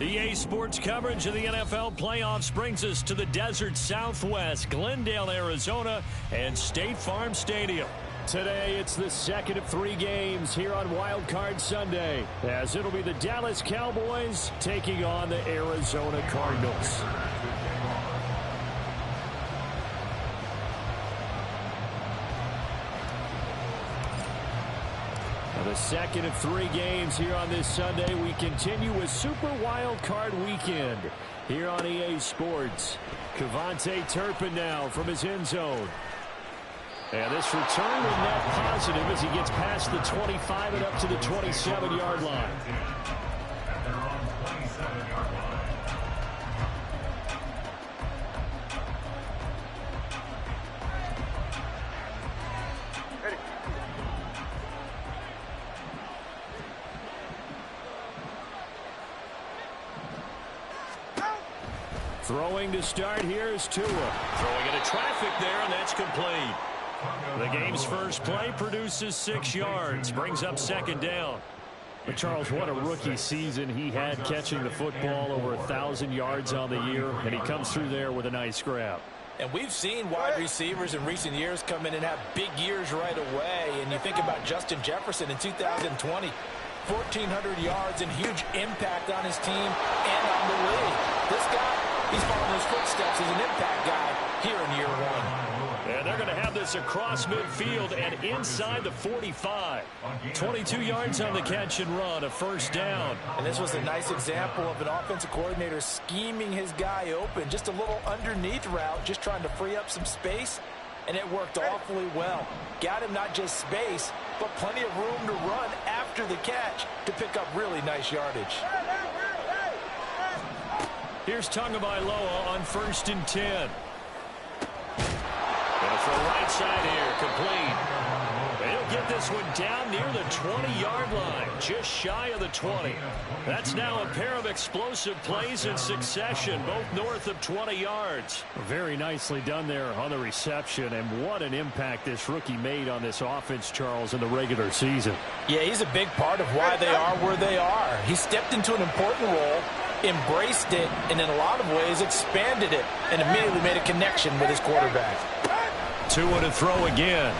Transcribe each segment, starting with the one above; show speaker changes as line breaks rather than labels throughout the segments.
EA Sports coverage of the NFL playoffs brings us to the desert Southwest, Glendale, Arizona, and State Farm Stadium. Today, it's the second of 3 games here on Wildcard Sunday, as it'll be the Dallas Cowboys taking on the Arizona Cardinals. The second of 3 games here on this Sunday. We continue with Super Wildcard Weekend here on EA Sports. Kevontae Turpin now from his end zone. And this return will net positive as he gets past the 25 and up to the 27-yard line. Throwing to start here is Tua. Throwing into traffic there, and that's complete. The game's first play produces 6 yards, brings up second down. But Charles, what a rookie season he had, catching the football over 1,000 yards on the year, and he comes through there with a nice grab.
And we've seen wide receivers in recent years come in and have big years right away. And you think about Justin Jefferson in 2020. 1,400 yards and huge impact on his team and on the league. This guy, he's following his footsteps as an impact guy here in year 1.
And they're going to have this across midfield and inside the 45. 22 yards on the catch and run, a first down.
And this was a nice example of an offensive coordinator scheming his guy open. Just a little underneath route, just trying to free up some space. And it worked awfully well. Got him not just space, but plenty of room to run after the catch to pick up really nice yardage.
Here's Tagovailoa on 1st and 10. Going for the right side here, complete. They'll get this one down near the 20-yard line, just shy of the 20. That's now a pair of explosive plays in succession, both north of 20 yards. Very nicely done there on the reception, and what an impact this rookie made on this offense, Charles, in the regular season.
Yeah, he's a big part of why they are where they are. He stepped into an important role, embraced it, and in a lot of ways expanded it, and immediately made a connection with his quarterback.
Tua to throw again.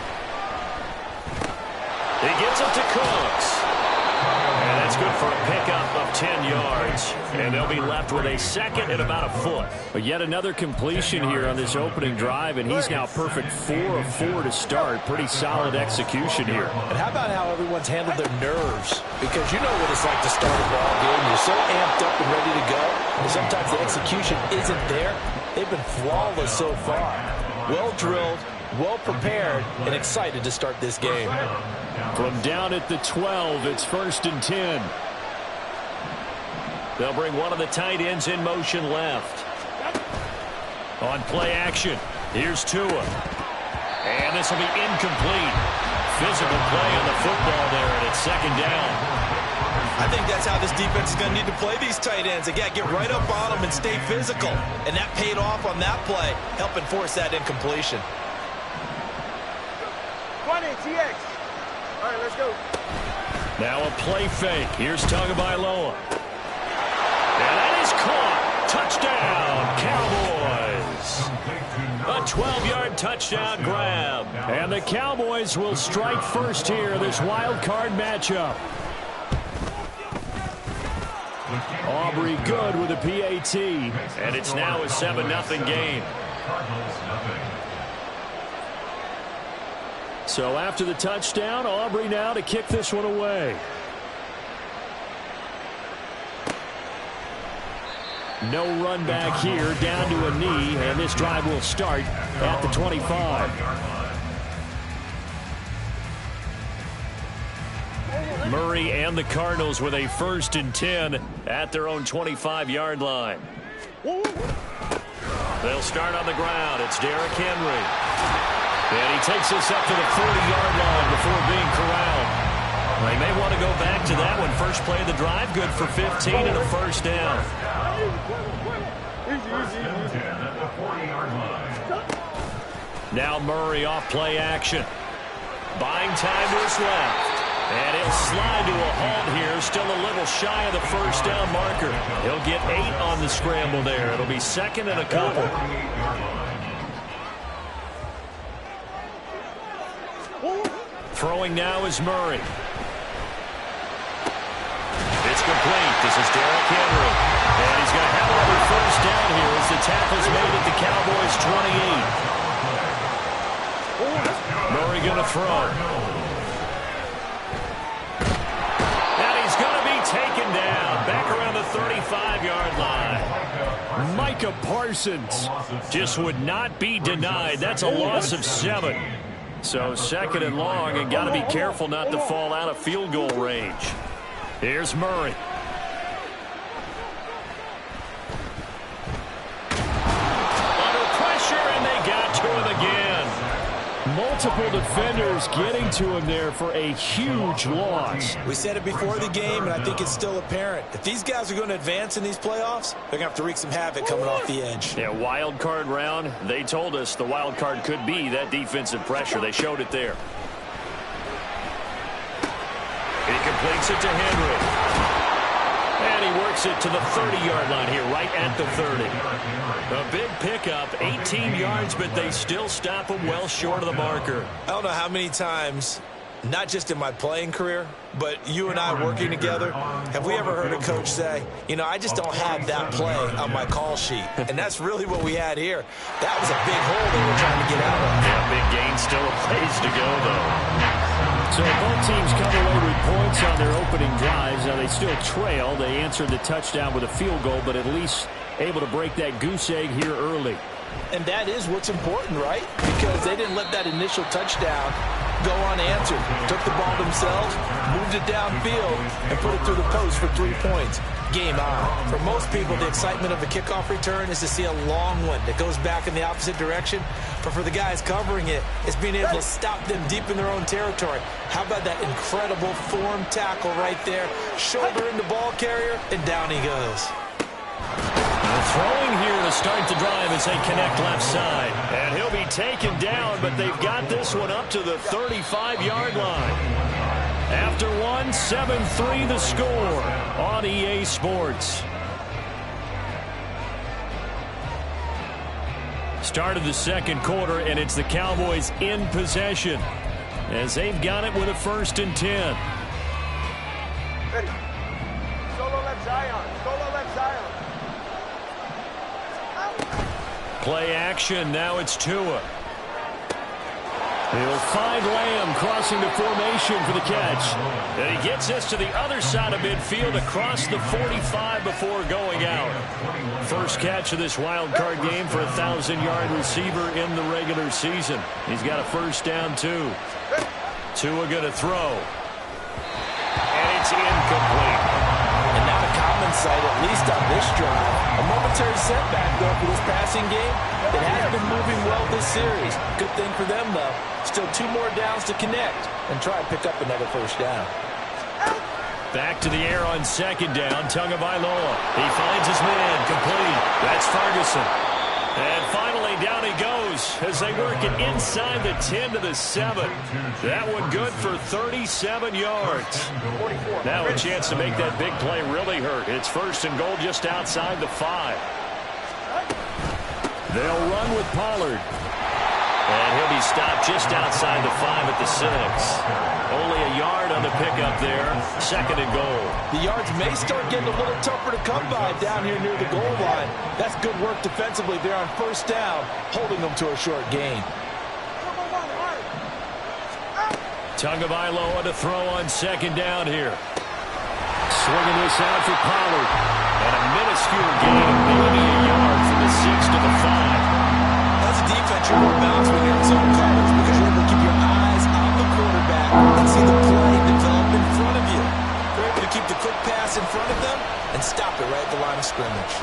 He gets it to Cooks. And that's good for a pickup of 10 yards. And they'll be left with a second and about a foot. But yet another completion here on this opening drive, and he's now perfect 4 of 4 to start. Pretty solid execution here.
And how about how everyone's handled their nerves? Because you know what it's like to start a ball game. You're so amped up and ready to go. And sometimes the execution isn't there. They've been flawless so far. Well drilled, well prepared, and excited to start this game.
From down at the 12, it's 1st and 10. They'll bring one of the tight ends in motion left. On play action, here's Tua. And this will be incomplete. Physical play on the football there, and it's second down.
I think that's how this defense is going to need to play these tight ends. They got to get right up on them and stay physical. And that paid off on that play, helping force that incompletion.
20, TX. All right, let's go.
Now a play fake. Here's Tagovailoa. And that is caught. Touchdown, Cowboys. A 12-yard touchdown grab. And the Cowboys will strike first here, this wild card matchup. Aubrey good with a PAT. And it's now a 7-0 game. So after the touchdown, Aubrey now to kick this one away. No run back here, down to a knee, and this drive will start at the 25. Murray and the Cardinals with a 1st and 10 at their own 25-yard line. They'll start on the ground. It's Derrick Henry. And he takes this up to the 40-yard line before being corralled. They may want to go back to that one. First play of the drive, good for 15 and a first down. Now Murray off play action. Buying time to his left. And he'll slide to a halt here, still a little shy of the first down marker. He'll get 8 on the scramble there. It'll be second and a couple. Throwing now is Murray. It's complete. This is Derrick Henry. And he's going to have another first down here as the tackle's made at the Cowboys' 28. Murray going to throw. And he's going to be taken down. Back around the 35-yard line. Micah Parsons just would not be denied. That's a loss of 7. So second and long, and got to be careful not to fall out of field goal range. Here's Murray. Under pressure, and they got to him again. Multiple defenders getting to him there for a huge loss.
We said it before the game, and I think it's still apparent. If these guys are going to advance in these playoffs, they're going to have to wreak some havoc coming off the edge.
Yeah, wild card round. They told us the wild card could be that defensive pressure. They showed it there. He completes it to Henry. And he works it to the 30-yard line here, right at the 30. A big pickup, 18 yards, but they still stop him well short of the marker.
I don't know how many times, not just in my playing career, but you and I working together, have we ever heard a coach say, you know, I just don't have that play on my call sheet. And that's really what we had here. That was a big hole they were trying to get out of.
Yeah, big gain, still a ways to go, though. So both teams come away with points on their opening drives. Now they still trail. They answered the touchdown with a field goal, but at least able to break that goose egg here early.
And that is what's important, right? Because they didn't let that initial touchdown go unanswered. Took the ball themselves, moved it downfield, and put it through the post for 3 points. Game on. For most people, the excitement of a kickoff return is to see a long one that goes back in the opposite direction. But for the guys covering it, it's being able to stop them deep in their own territory. How about that incredible form tackle right there? Shoulder in the ball carrier, and down he goes.
Throwing here to start the drive as they connect left side. And he'll be taken down, but they've got this one up to the 35-yard line. After one, 7-3 the score on EA Sports. Start of the second quarter, and it's the Cowboys in possession as they've got it with a 1st and 10.
Ready. Solo left Zion. Solo left Zion.
Play action. Now it's Tua. He'll find Lamb crossing the formation for the catch. And he gets this to the other side of midfield across the 45 before going out. First catch of this wild card game for a 1,000-yard receiver in the regular season. He's got a first down, too. Tua going to throw. And it's incomplete.
And not a common sight, at least on this drive. A momentary setback, though, for this passing game that has been moving well this series. Good thing for them, though. Still 2 more downs to connect and try and pick up another first down.
Back to the air on second down. Tagovailoa. He finds his man. Complete. That's Ferguson. And finally, down he goes as they work it inside the 10 to the 7. That one good for 37 yards. Now a chance to make that big play really hurt. It's 1st and goal just outside the 5. They'll run with Pollard. And he'll be stopped just outside the 5 at the 6. Only a yard on the pickup there. 2nd and goal.
The yards may start getting a little tougher to come by down here near the goal line. That's good work defensively there on 1st down, holding them to a short gain.
Tagovailoa to throw on 2nd down here. Swinging this out for Pollard. And a minuscule gain, maybe a yard from the 6 to the 5.
As a defense, you're more balanced when you're in zone coverage because you're able to keep your eyes on the quarterback and see the play develop in front of you. You're able to keep the quick pass in front of them and stop it right at the line of scrimmage.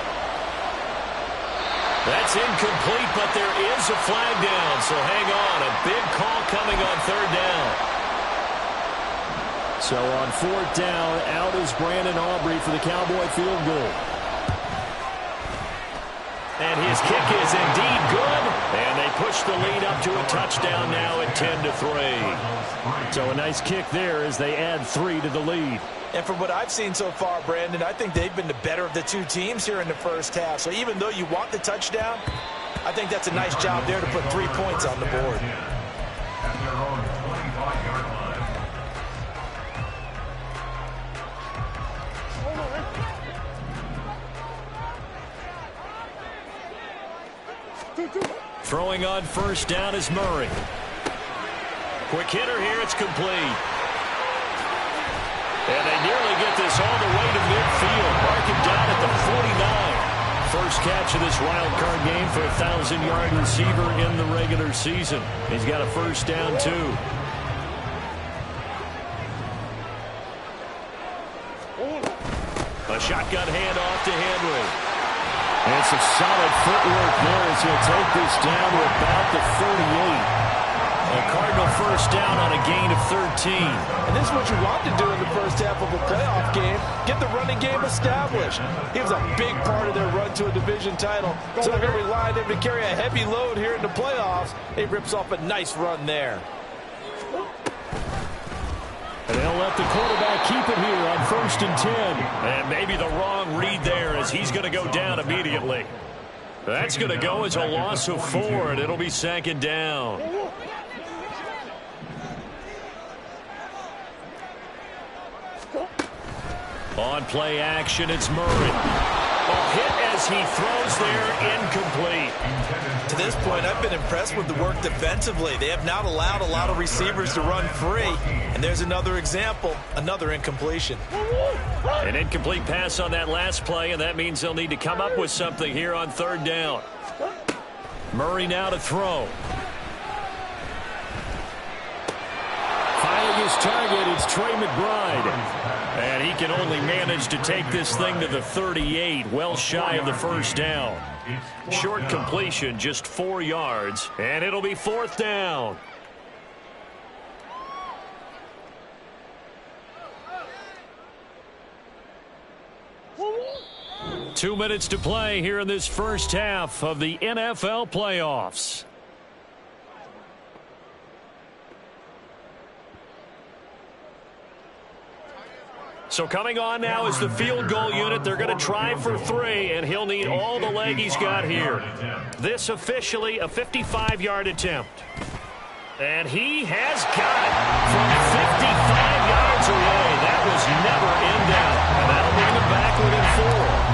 That's incomplete, but there is a flag down, so hang on. A big call coming on 3rd down. So on 4th down, out is Brandon Aubrey for the Cowboy field goal. And his kick is indeed good, and they push the lead up to a touchdown now at 10-3. So a nice kick there as they add 3 to the lead.
And from what I've seen so far, Brandon, I think they've been the better of the two teams here in the first half. So even though you want the touchdown, I think that's a nice job there to put 3 points on the board.
Throwing on first down is Murray. Quick hitter here, it's complete. And they nearly get this all the way to midfield. Mark him down at the 49. First catch of this wild card game for a 1,000-yard receiver in the regular season. He's got a first down, too. A shotgun handoff to Henry. And some solid footwork there as he'll take this down to about the 38. A Cardinal first down on a gain of 13.
And this is what you want to do in the first half of a playoff game. Get the running game established. He was a big part of their run to a division title. So they're going to rely on him to carry a heavy load here in the playoffs. He rips off a nice run there.
And they'll let the quarterback keep it here on 1st and 10. And maybe the wrong read there as he's going to go down immediately. That's going to go as a loss of 4, and it'll be 2nd down. On play action, it's Murray. A hit as he throws there, incomplete.
To this point, I've been impressed with the work defensively. They have not allowed a lot of receivers to run free. And there's another example, another incompletion.
An incomplete pass on that last play, and that means they'll need to come up with something here on 3rd down. Murray now to throw. Finding his target, it's Trey McBride. And he can only manage to take this thing to the 38, well shy of the first down. Short completion, just 4 yards, and it'll be 4th down. Two minutes to play here in this first half of the NFL playoffs. So coming on now is the field goal unit. They're going to try for 3, and he'll need all the leg he's got here. This officially a 55-yard attempt. And he has got it from 55 yards away. That was never in doubt. And that'll bring him back within 4.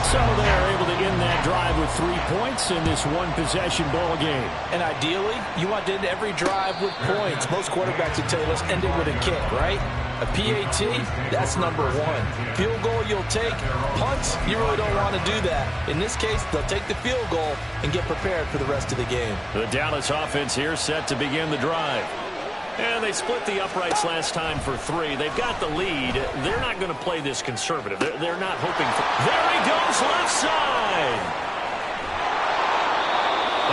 So they're able to end that drive with 3 points in this one-possession ball game.
And ideally, you want to end every drive with points. Most quarterbacks would tell you, let's end it with a kick, right? A PAT, that's number 1. Field goal you'll take. Punts, you really don't want to do that. In this case, they'll take the field goal and get prepared for the rest of the game.
The Dallas offense here set to begin the drive. And they split the uprights last time for 3. They've got the lead. They're not going to play this conservative. They're not hoping for... There he goes, left side.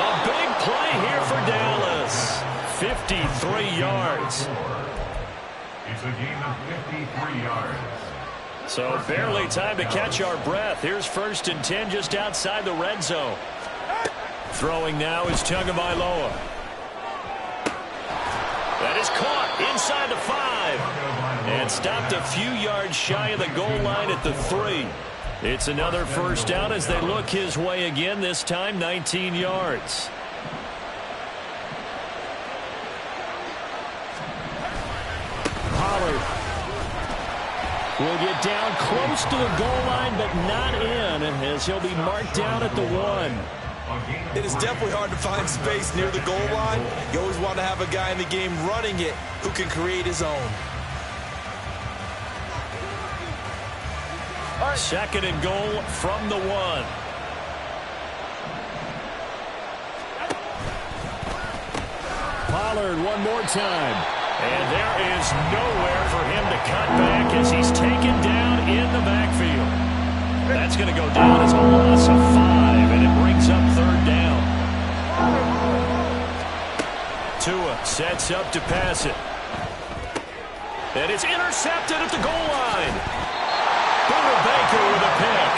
A big play here for Dallas. 53 yards.
It's a gain of 53 yards.
So barely time to catch our breath. Here's 1st and 10 just outside the red zone. Throwing now is Tagovailoa. That is caught inside the 5 and stopped a few yards shy of the goal line at the 3. It's another first down as they look his way again, this time 19 yards. Pollard will get down close to the goal line, but not in, as he'll be marked down at the 1.
It is definitely hard to find space near the goal line. You always want to have a guy in the game running it who can create his own.
2nd and goal from the 1. Pollard one more time. And there is nowhere for him to cut back as he's taken down in the backfield. That's going to go down as a loss of 5, and it brings up 3rd down. Tua sets up to pass it. And it's intercepted at the goal line. Buda Baker with a pick.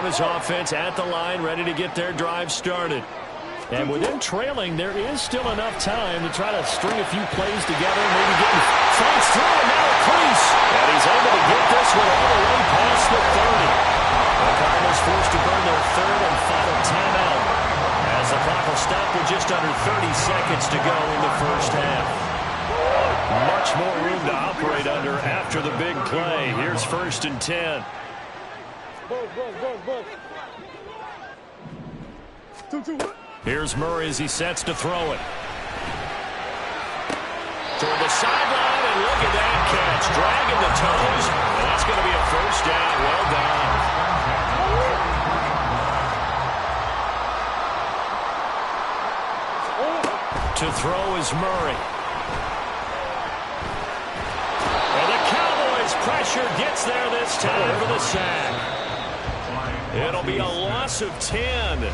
from his offense at the line, ready to get their drive started. And with them trailing, there is still enough time to try to string a few plays together, maybe get fights through, and now a crease. And he's able to get this one all the way past the 30. The Cardinals forced to burn their third and final timeout as the clock will stop with just under 30 seconds to go in the first half. Much more room to operate under after the big play. Here's 1st and 10. Here's Murray as he sets to throw it. Toward the sideline, and look at that catch. Dragging the toes, and that's going to be a first down. Well done. To throw is Murray. And the Cowboys pressure gets there this time for the sack. It'll be a loss of 10.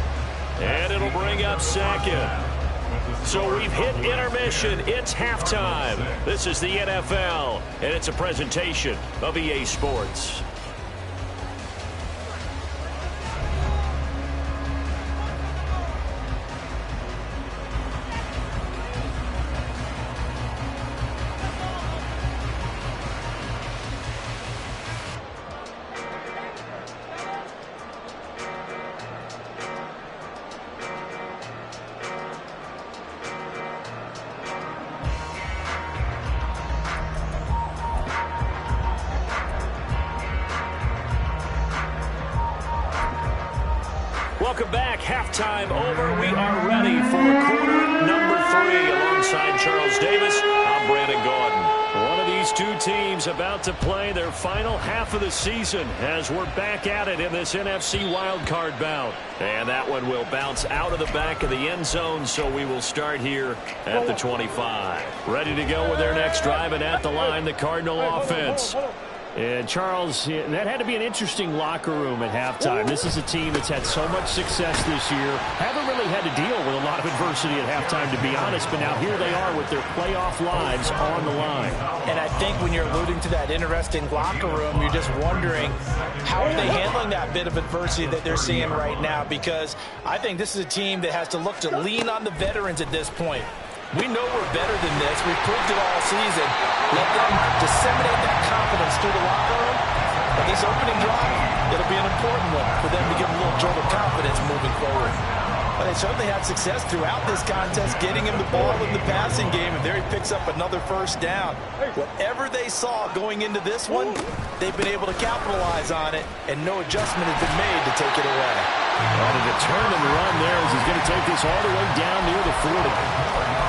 And it'll bring up 2nd. So we've hit intermission. It's halftime. This is the NFL, and it's a presentation of EA Sports. Welcome back. Halftime over. We are ready for quarter number 3. Alongside Charles Davis, I'm Brandon Gaudin. One of these two teams about to play their final half of the season as we're back at it in this NFC Wildcard bout. And that one will bounce out of the back of the end zone, so we will start here at the 25. Ready to go with their next drive, and at the line, the Cardinal offense. And, Charles, that had to be an interesting locker room at halftime. This is a team that's had so much success this year. Haven't really had to deal with a lot of adversity at halftime, to be honest. But now here they are with their playoff lives on the line.
And I think when you're alluding to that interesting locker room, you're just wondering how are they handling that bit of adversity that they're seeing right now? Because I think this is a team that has to look to lean on the veterans at this point. We know we're better than this. We've proved it all season. Let them disseminate that confidence through the locker room. But this opening drive, it'll be an important one for them to give a little jolt of confidence moving forward. But they certainly had success throughout this contest, getting him the ball in the passing game, and there he picks up another first down. Whatever they saw going into this one, they've been able to capitalize on it, and no adjustment has been made to take it away.
And a determined run there as he's going to take this all the way down near the 40.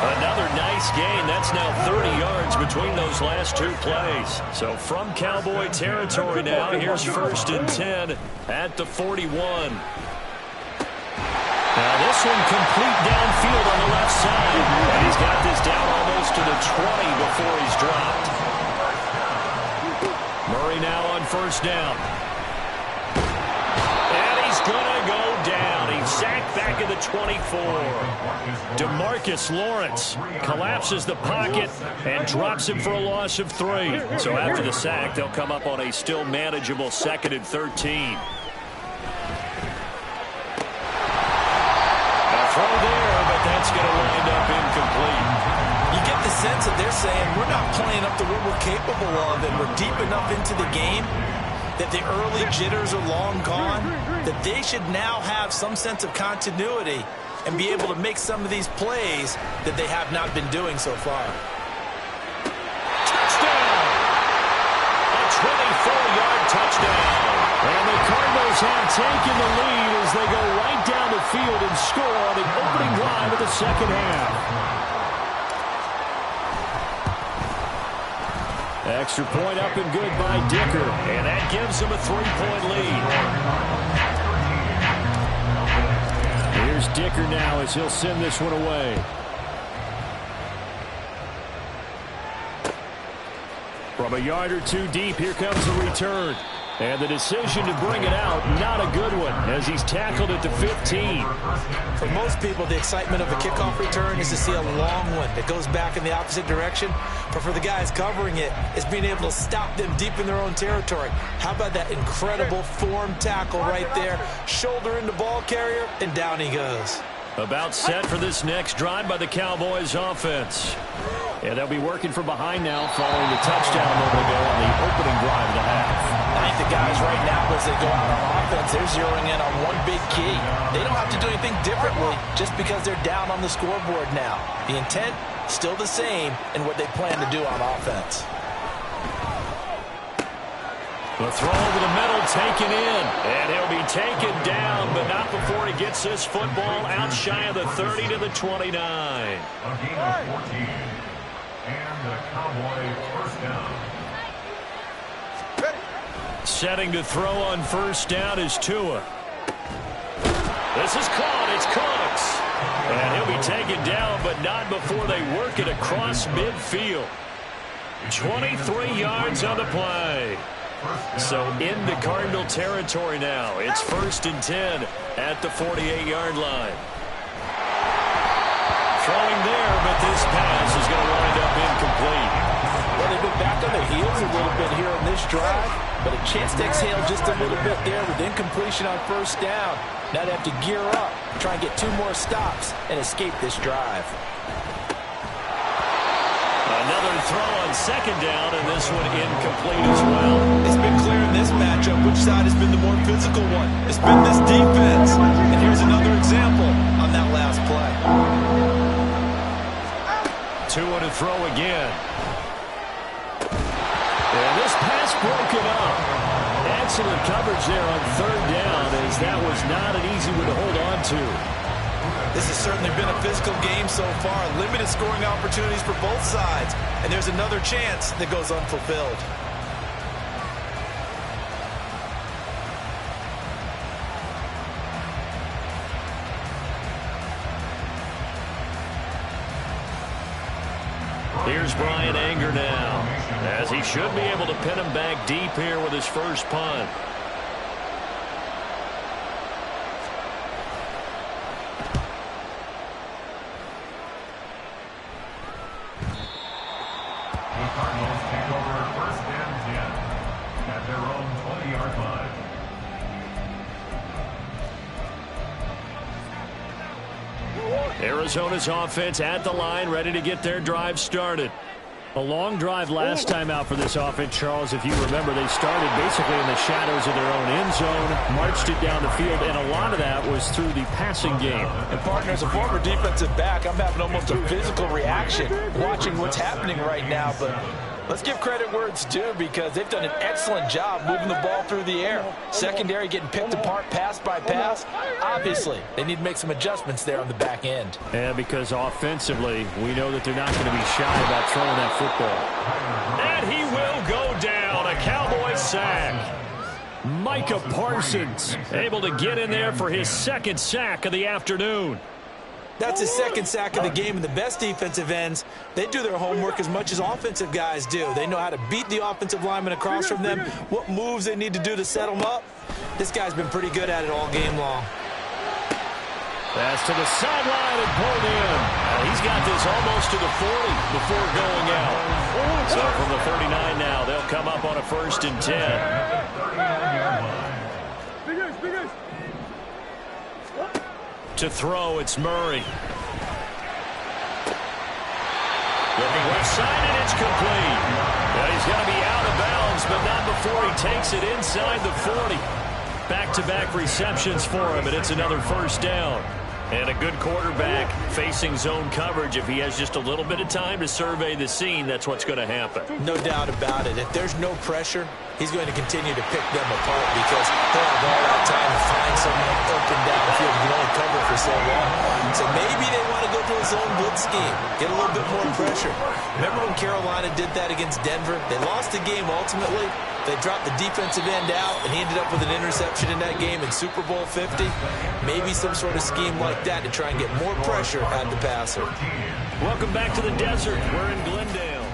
Another nice gain. That's now 30 yards between those last two plays. So from Cowboy territory now, here's 1st and 10 at the 41. Now this one complete downfield on the left side. And he's got this down almost to the 20 before he's dropped. Murray now on 1st down. And he's going to go down. He's sacked back at the 24. DeMarcus Lawrence collapses the pocket and drops him for a loss of 3. So after the sack, they'll come up on a still manageable 2nd and 13. Throw there, but that's going to wind up incomplete.
You get the sense that they're saying we're not playing up to what we're capable of, and we're deep enough into the game that the early jitters are long gone, that they should now have some sense of continuity and be able to make some of these plays that they have not been doing so far.
Touchdown! A 24-yard touchdown. And the Cardinals have taken the lead as they go right down the field and score on the opening drive of the second half. Extra point up and good by Dicker. And that gives them a 3-point lead. Here's Dicker now as he'll send this one away. From a yard or two deep, here comes the return. And the decision to bring it out, not a good one, as he's tackled at the 15.
For most people, the excitement of a kickoff return is to see a long one that goes back in the opposite direction. But for the guys covering it, it's being able to stop them deep in their own territory. How about that incredible form tackle right there? Shoulder into ball carrier, and down he goes.
About set for this next drive by the Cowboys offense. And they'll be working from behind now following the touchdown a moment ago on the opening drive of the half.
I think the guys right now, as they go out on offense, they're zeroing in on one big key. They don't have to do anything differently just because they're down on the scoreboard now. The intent, still the same in what they plan to do on offense.
The throw over the middle taken in. And he'll be taken down, but not before he gets this football out shy of the 30 to the 29.
A gain of 14. And the Cowboys first down.
Setting to throw on first down is Tua. This is caught. It's Cooks. And he'll be taken down, but not before they work it across midfield. 23 yards on the play. So into Cardinal territory now. It's 1st and 10 at the 48-yard line. Throwing there, but this pass is going to wind up incomplete.
Well, they've been back on their heels a little bit here on this drive, but a chance to exhale just a little bit there with incompletion on first down. Now they have to gear up, try and get 2 more stops, and escape this drive.
Another throw on second down, and this one incomplete as well.
It's been clear in this matchup which side has been the more physical one. It's been this defense. And here's another example on that last play.
Tua to throw again. And this pass broken up. Excellent coverage there on third down, as that was not an easy one to hold on to.
This has certainly been a physical game so far. Limited scoring opportunities for both sides. And there's another chance that goes unfulfilled.
Here's Brian Anger now, as he should be able to pin him back deep here with his first punt.
The Cardinals take over 1st and 10 at their own 20-yard line.
Arizona's offense at the line, ready to get their drive started. A long drive last time out for this offense, Charles. If you remember, they started basically in the shadows of their own end zone, marched it down the field, and a lot of that was through the passing game.
And partner, as a former defensive back, I'm having almost a physical reaction watching what's happening right now. But let's give credit where it's due, because they've done an excellent job moving the ball through the air. Secondary getting picked apart pass by pass. Obviously, they need to make some adjustments there on the back end.
Yeah, because offensively, we know that they're not going to be shy about throwing that football. And he will go down. A Cowboy sack. Micah Parsons able to get in there for his 2nd sack of the afternoon.
That's his 2nd sack of the game, and the best defensive ends, they do their homework as much as offensive guys do. They know how to beat the offensive lineman across from them, what moves they need to do to set them up. This guy's been pretty good at it all game long.
Pass to the sideline and pulled in. He's got this almost to the 40 before going out. So from the 39 now, they'll come up on a 1st and 10. To throw, it's Murray. Looking left side, and it's complete. Well, he's going to be out of bounds, but not before he takes it inside the 40. Back-to-back receptions for him, and it's another 1st down. And a good quarterback facing zone coverage. If he has just a little bit of time to survey the scene, that's what's going to happen.
No doubt about it. If there's no pressure, he's going to continue to pick them apart, because he'll have all that time to find someone open downfield. He can only cover for so long. So maybe they want to go to a zone blitz scheme, get a little bit more pressure. Remember when Carolina did that against Denver? They lost the game ultimately. They dropped the defensive end out, and he ended up with an interception in that game in Super Bowl 50. Maybe some sort of scheme like that to try and get more pressure at the passer.
Welcome back to the desert. We're in Glendale.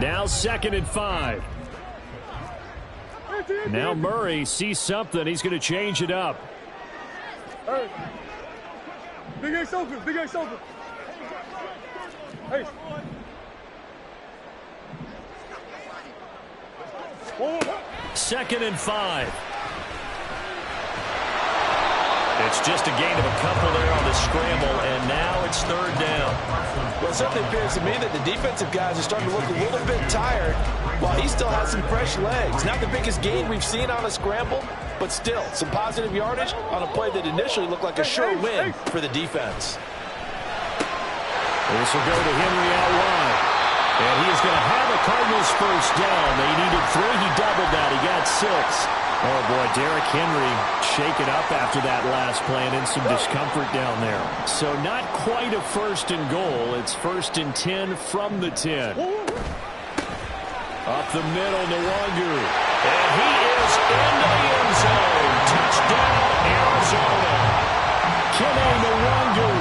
Now 2nd and 5. Now Murray sees something. He's going to change it up.
Hey. Big Ace open. Big Ace open. Hey.
2nd and 5. It's just a gain of a couple there on the scramble, and now it's 3rd down.
Well, it certainly appears to me that the defensive guys are starting to look a little bit tired while he still has some fresh legs. Not the biggest gain we've seen on a scramble, but still some positive yardage on a play that initially looked like a sure win for the defense.
This will go to Henry out wide. And he is going to have a Cardinals 1st down. They needed 3. He doubled that. He got 6. Oh, boy, Derrick Henry shaken up after that last play and in some discomfort down there. So not quite a 1st and goal. It's 1st and 10 from the 10. Up the middle, Nwangu. And he is in the end zone. Touchdown, Arizona. Kene Nwangu.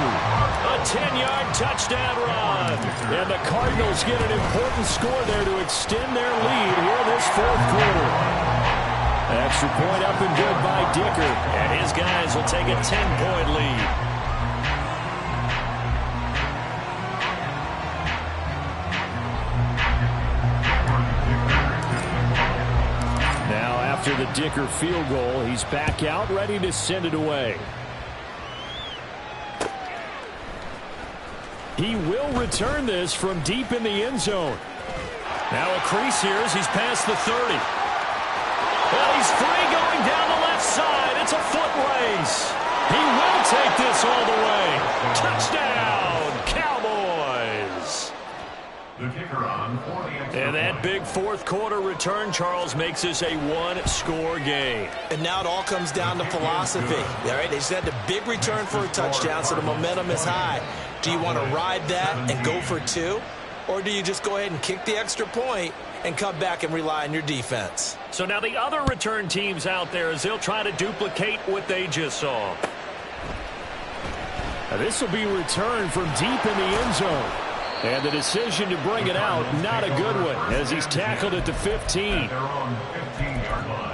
A 10-yard touchdown run. And the Cardinals get an important score there to extend their lead here in this 4th quarter. Extra point up and good by Dicker. And his guys will take a 10-point lead. Now after the Dicker field goal, he's back out ready to send it away. He will return this from deep in the end zone. Now a crease here as he's past the 30. Well, he's free going down the left side. It's a foot race. He will take this all the way. Touchdown, Cowboys.
The kicker on for the extra
And that big 4th quarter return, Charles, makes this a 1-score game.
And now it all comes down to philosophy. All right, they said the big return for a touchdown, so the momentum is high. Do you want to ride that and go for 2? Or do you just go ahead and kick the extra point and come back and rely on your defense?
So now the other return teams out there as they'll try to duplicate what they just saw. Now this will be returned from deep in the end zone. And the decision to bring it out, not a good one, as he's tackled at the 15.
their own 15-yard line.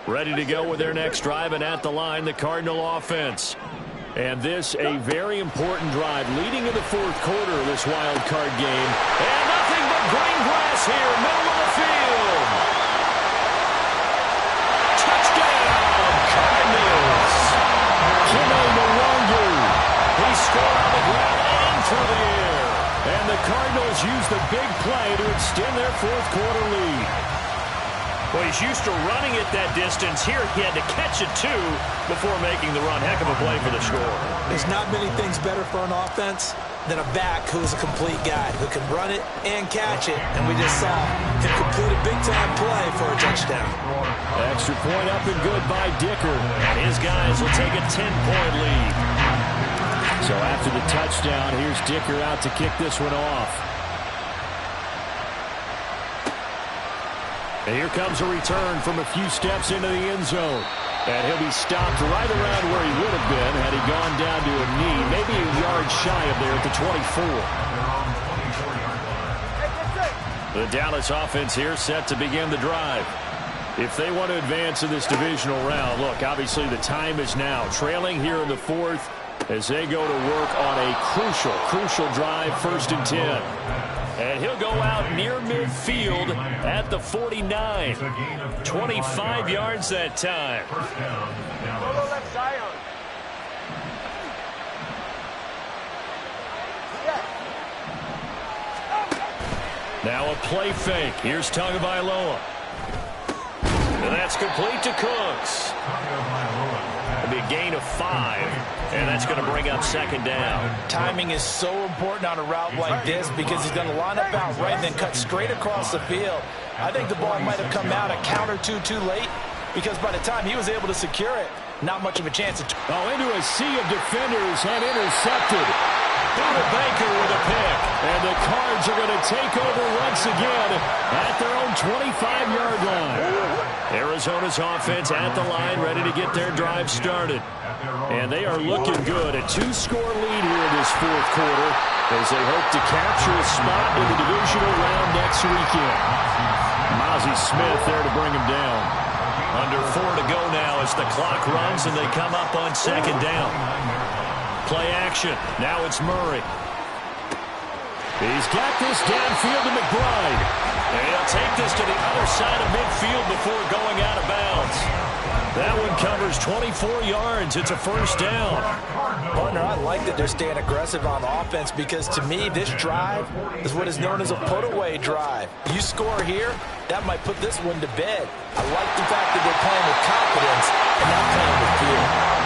Ready to go with their next drive, and at the line, the Cardinal offense. And this a very important drive leading to the 4th quarter of this wild card game. And nothing but green grass here, middle of the field. Touchdown, Cardinals. Kene Nwangu. He scored on the ground and through the air. And the Cardinals use the big play to extend their 4th quarter lead. Well, he's used to running it that distance. Here he had to catch it, too, before making the run. Heck of a play for the score.
There's not many things better for an offense than a back who is a complete guy who can run it and catch it. And we just saw him complete a big-time play for a touchdown.
Extra point up and good by Dicker. And his guys will take a 10-point lead. So after the touchdown, here's Dicker out to kick this one off. And here comes a return from a few steps into the end zone. And he'll be stopped right around where he would have been had he gone down to a knee, maybe a yard shy of there at the 24. The Dallas offense here set to begin the drive. If they want to advance in this divisional round, look, obviously the time is now. Trailing here in the 4th as they go to work on a crucial drive, 1st and 10. And he'll go out near midfield at the 49. 25 yards that time.
Solo left Zion.
Now a play fake. Here's Tagovailoa. And that's complete to Cooks. It'll be a gain of 5, and that's going to bring up 2nd down.
Timing is so important on a route like this because he's going to line up out right and then cut straight across the field. I think the ball might have come out a count or two too late because by the time he was able to secure it, not much of a chance.
Oh, into a sea of defenders and intercepted. Buda Baker with a pick. And the Cards are going to take over once again at their own 25-yard line. Arizona's offense at the line, ready to get their drive started. And they are looking good. A 2-score lead here in this fourth quarter as they hope to capture a spot in the divisional round next weekend. Mozzie Smith there to bring him down. Under 4 to go now as the clock runs and they come up on second down. Play action. Now it's Murray. He's got this downfield to McBride. And he'll take this to the other side of midfield before going out of bounds. That one covers 24 yards. It's a first down.
Partner, I like that they're staying aggressive on offense because to me, this drive is what is known as a put-away drive. You score here, that might put this one to bed. I like the fact that they're playing with confidence and not playing with fear.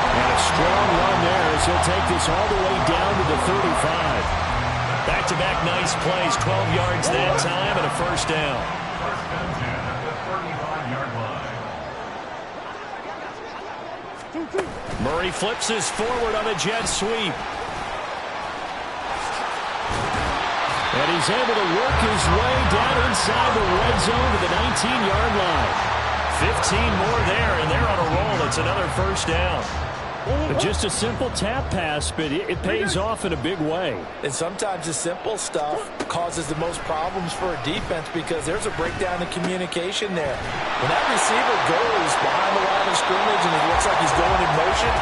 And a strong run there as he'll take this all the way down to the 35. Back-to-back nice plays, 12 yards that time and a first down.
First and 10 at the 35-yard line.
Murray flips his forward on a jet sweep. And he's able to work his way down inside the red zone to the 19-yard line. 15 more there, and they're on a roll. It's another first down. Just a simple tap pass, but it pays off in a big way.
And sometimes the simple stuff causes the most problems for a defense because there's a breakdown in communication there. When that receiver goes behind the line of scrimmage and it looks like he's going in motion,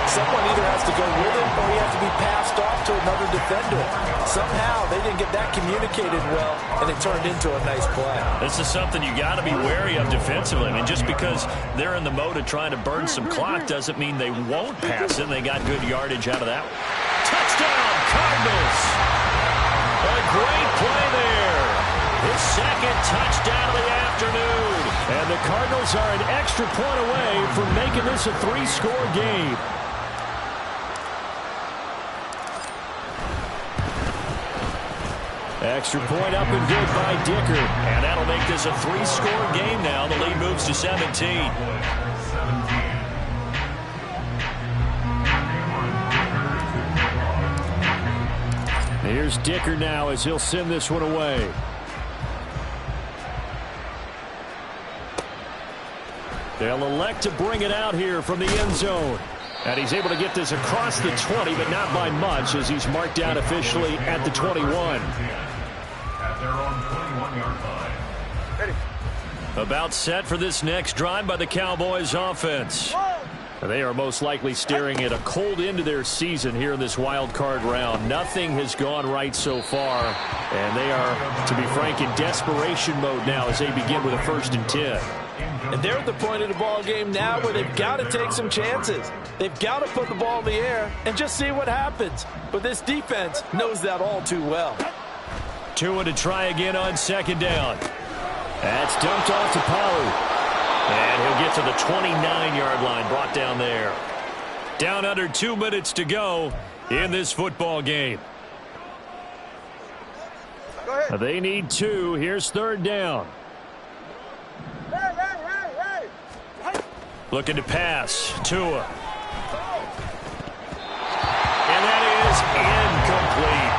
someone either has to go with him or he has to be passed off to another defender. Somehow they didn't get that communicated well, and it turned into a nice play.
This is something you got to be wary of defensively. I mean, just because they're in the mode of trying to burn some clock doesn't mean they won't pass it. They got good yardage out of that. Touchdown, Cardinals! A great play there. His second touchdown of the afternoon. And the Cardinals are an extra point away from making this a 3-score game. Extra point up and good by Dicker. And that'll make this a 3-score game now. The lead moves to 17. Here's Dicker now as he'll send this one away. They'll elect to bring it out here from the end zone. And he's able to get this across the 20, but not by much as he's marked down officially at the 21.
At their own 21-yard line.
Ready.
About set for this next drive by the Cowboys offense. They are most likely staring at a cold end to their season here in this wild card round. Nothing has gone right so far, and they are, to be frank, in desperation mode now as they begin with a 1st and 10.
And they're at the point of the ball game now where they've got to take some chances. They've got to put the ball in the air and just see what happens. But this defense knows that all too well.
Tua to try again on second down. That's dumped off to Pollard. And he'll get to the 29-yard line, brought down there. Down under 2 minutes to go in this football game. They need 2. Here's 3rd down. Looking to pass. Tua. And that is incomplete.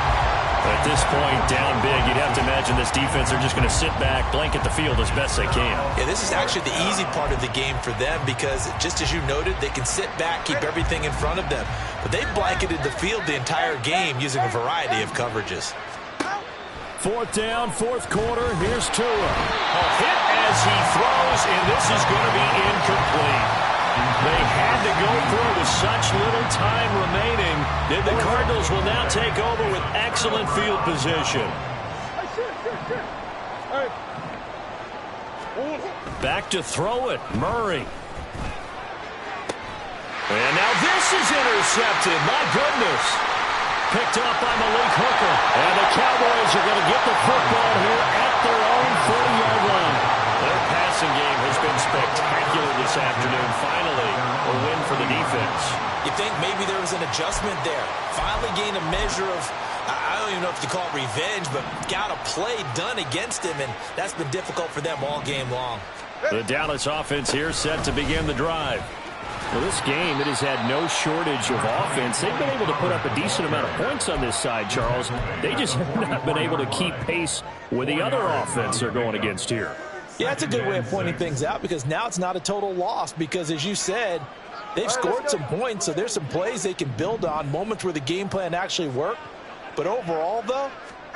At this point, down big, you'd have to imagine this defense are just going to sit back, blanket the field as best they can.
Yeah, this is actually the easy part of the game for them because, just as you noted, they can sit back, keep everything in front of them. But they've blanketed the field the entire game using a variety of coverages.
4th down, 4th quarter. Here's Tua. A hit as he throws, and this is going to be incomplete. They had to go for it with such little time remaining. Then the Cardinals will now take over with excellent field position. Back to throw it, Murray. And now this is intercepted. My goodness. Picked up by Malik Hooker. And the Cowboys are going to get the football here at their own 40-yard line. Their passing game has been spectacular this afternoon. Finally, a win for the defense.
You think maybe there was an adjustment there. Finally gained a measure of, I don't even know if you call it revenge, but got a play done against him, and that's been difficult for them all game long.
The Dallas offense here set to begin the drive. Well, this game, it has had no shortage of offense. They've been able to put up a decent amount of points on this side, Charles. They just have not been able to keep pace with the other offense they're going against here.
Yeah, that's a good way of pointing things out because now it's not a total loss because, as you said, they've scored some points, so there's some plays they can build on, moments where the game plan actually worked. But overall, though,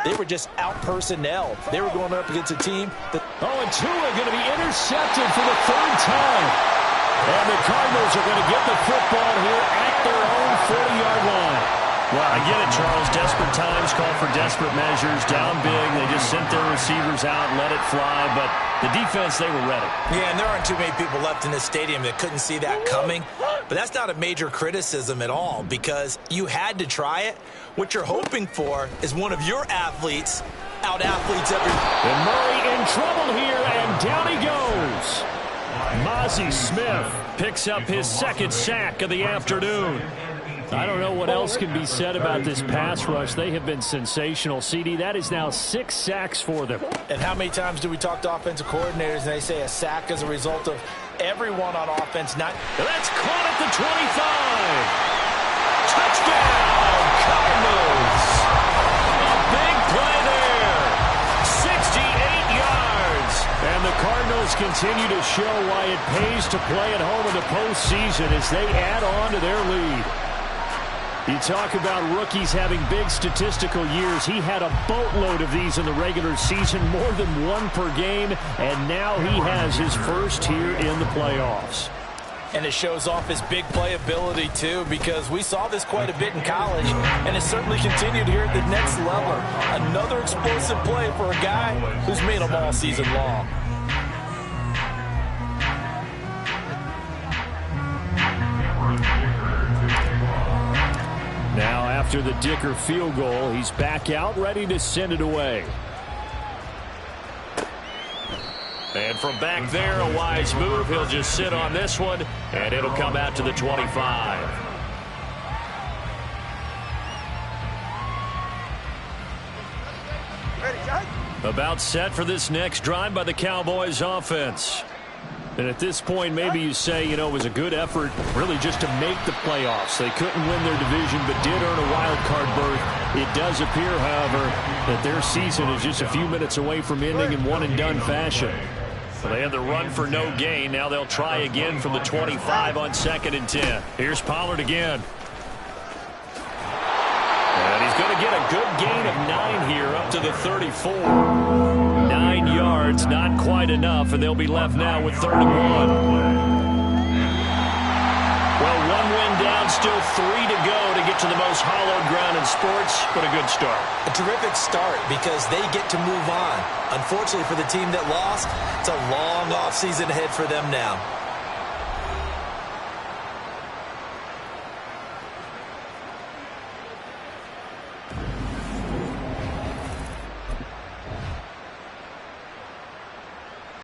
they were just out-personnelled. They were going up against a team that...
Oh, and Tua going to be intercepted for the third time. And the Cardinals are going to get the football here at their own 40-yard line. Well, I get it, Charles. Desperate times call for desperate measures. Down big. They just sent their receivers out and let it fly. But the defense, they were ready.
Yeah, and there aren't too many people left in this stadium that couldn't see that coming. But that's not a major criticism at all because you had to try it. What you're hoping for is one of your athletes out-athletes every...
And Murray in trouble here, and down he goes. Mozzie Smith picks up his second sack of the afternoon. I don't know what else can be said about this pass rush. They have been sensational. CD, that is now 6 sacks for them.
And how many times do we talk to offensive coordinators and they say a sack as a result of everyone on offense not...
That's caught at the 25. Touchdown, Cardinals. A big play there. 68 yards. And the Cardinals continue to show why it pays to play at home in the postseason as they add on to their lead. You talk about rookies having big statistical years. He had a boatload of these in the regular season, more than 1 per game, and now he has his first here in the playoffs.
And it shows off his big play ability, too, because we saw this quite a bit in college, and it's certainly continued here at the next level. Another explosive play for a guy who's made them all season long.
Now, after the Dicker field goal, he's back out, ready to send it away. And from back there, a wise move. He'll just sit on this one, and it'll come out to the 25. About set for this next drive by the Cowboys offense. And at this point, maybe you say, you know, it was a good effort really just to make the playoffs. They couldn't win their division, but did earn a wild card berth. It does appear, however, that their season is just a few minutes away from ending in one-and-done fashion. Well, they had the run for no gain. Now they'll try again from the 25 on 2nd and 10. Here's Pollard again. And he's going to get a good gain of 9 here up to the 34. 9 yards, not quite enough, and they'll be left now with 3rd and 1. Well, 1 win down, still 3 to go to get to the most hallowed ground in sports, but a good start.
A terrific start because they get to move on. Unfortunately for the team that lost, it's a long offseason ahead for them now.